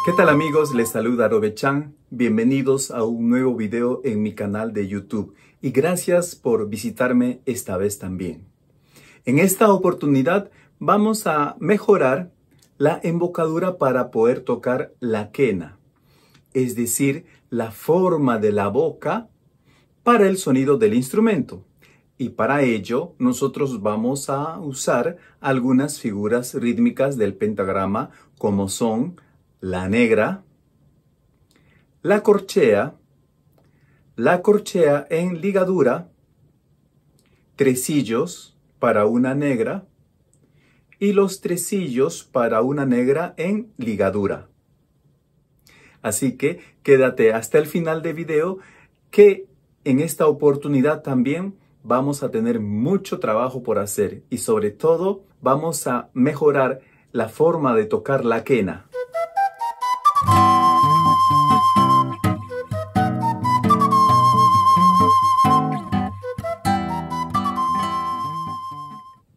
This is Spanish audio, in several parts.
¿Qué tal amigos? Les saluda Robechan. Bienvenidos a un nuevo video en mi canal de YouTube y gracias por visitarme esta vez también. En esta oportunidad vamos a mejorar la embocadura para poder tocar la quena, es decir, la forma de la boca para el sonido del instrumento. Y para ello nosotros vamos a usar algunas figuras rítmicas del pentagrama como son la negra, la corchea en ligadura, tresillos para una negra y los tresillos para una negra en ligadura. Así que quédate hasta el final del video que en esta oportunidad también vamos a tener mucho trabajo por hacer y sobre todo vamos a mejorar la forma de tocar la quena.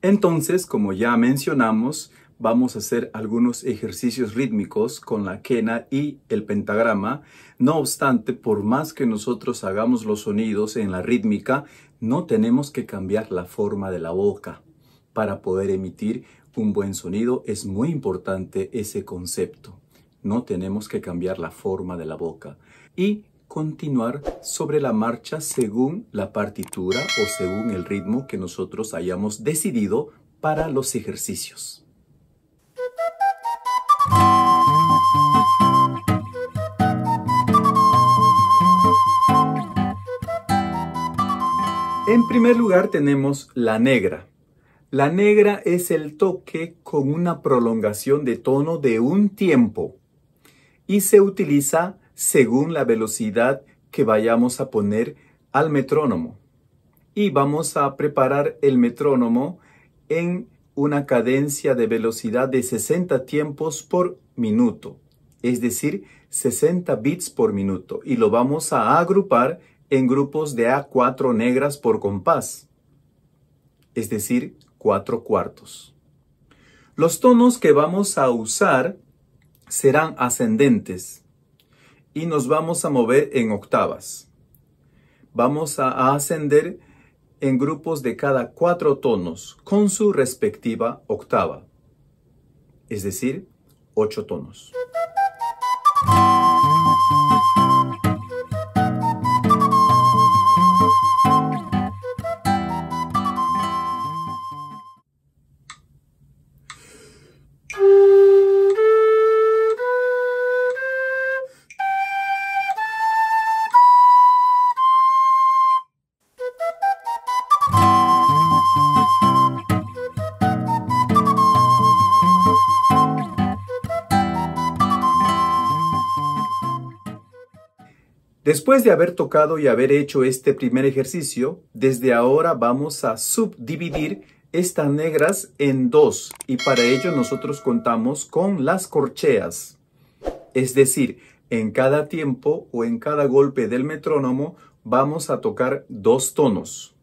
Entonces, como ya mencionamos, vamos a hacer algunos ejercicios rítmicos con la quena y el pentagrama. No obstante, por más que nosotros hagamos los sonidos en la rítmica, no tenemos que cambiar la forma de la boca para poder emitir un buen sonido. Es muy importante ese concepto. No tenemos que cambiar la forma de la boca y continuar sobre la marcha según la partitura o según el ritmo que nosotros hayamos decidido para los ejercicios. En primer lugar tenemos la negra. La negra es el toque con una prolongación de tono de un tiempo y se utiliza según la velocidad que vayamos a poner al metrónomo. Y vamos a preparar el metrónomo en una cadencia de velocidad de 60 tiempos por minuto, es decir, 60 beats por minuto. Y lo vamos a agrupar en grupos de A4 negras por compás, es decir, 4 cuartos. Los tonos que vamos a usar serán ascendentes y nos vamos a mover en octavas. Vamos a ascender en grupos de cada 4 tonos con su respectiva octava, es decir, 8 tonos. Después de haber tocado y haber hecho este primer ejercicio, desde ahora vamos a subdividir estas negras en 2 y para ello nosotros contamos con las corcheas. Es decir, en cada tiempo o en cada golpe del metrónomo vamos a tocar 2 tonos.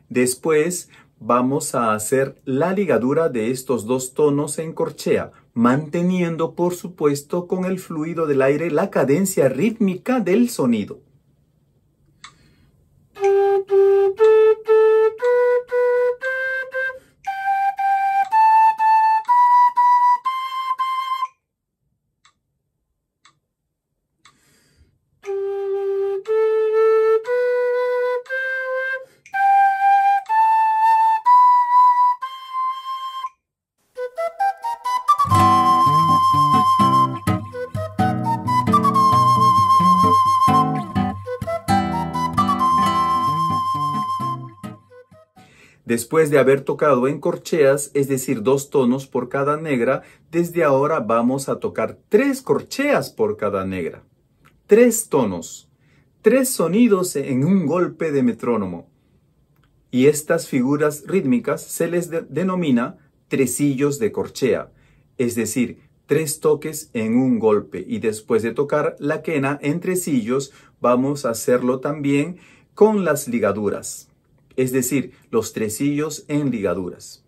Después vamos a hacer la ligadura de estos 2 tonos en corchea, manteniendo por supuesto con el fluido del aire la cadencia rítmica del sonido. Después de haber tocado en corcheas, es decir, 2 tonos por cada negra, desde ahora vamos a tocar 3 corcheas por cada negra. 3 tonos, 3 sonidos en un golpe de metrónomo. Y estas figuras rítmicas se les denomina tresillos de corchea, es decir, 3 toques en un golpe. Y después de tocar la quena en tresillos, vamos a hacerlo también con las ligaduras. Es decir, los tresillos en ligaduras.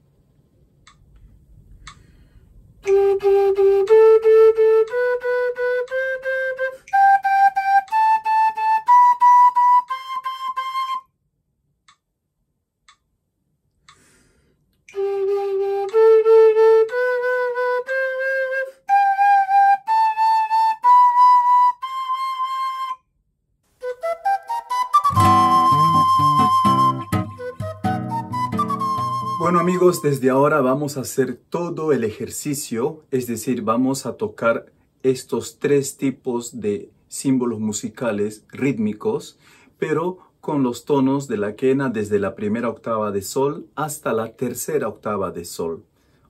Bueno amigos, desde ahora vamos a hacer todo el ejercicio, es decir, vamos a tocar estos tres tipos de símbolos musicales rítmicos, pero con los tonos de la quena desde la primera octava de sol hasta la tercera octava de sol.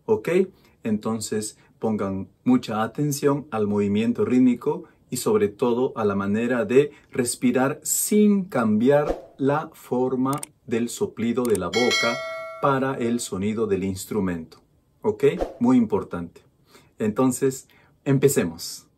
¿Ok? Entonces pongan mucha atención al movimiento rítmico y sobre todo a la manera de respirar sin cambiar la forma del soplido de la boca para el sonido del instrumento. ¿Ok? Muy importante. Entonces, empecemos.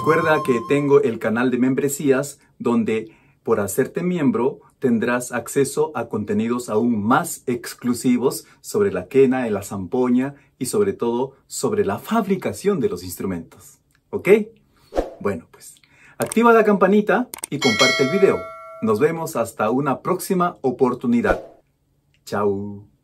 Recuerda que tengo el canal de membresías donde por hacerte miembro tendrás acceso a contenidos aún más exclusivos sobre la quena, la zampoña y sobre todo sobre la fabricación de los instrumentos. ¿Ok? Bueno, pues activa la campanita y comparte el video. Nos vemos hasta una próxima oportunidad. Chao.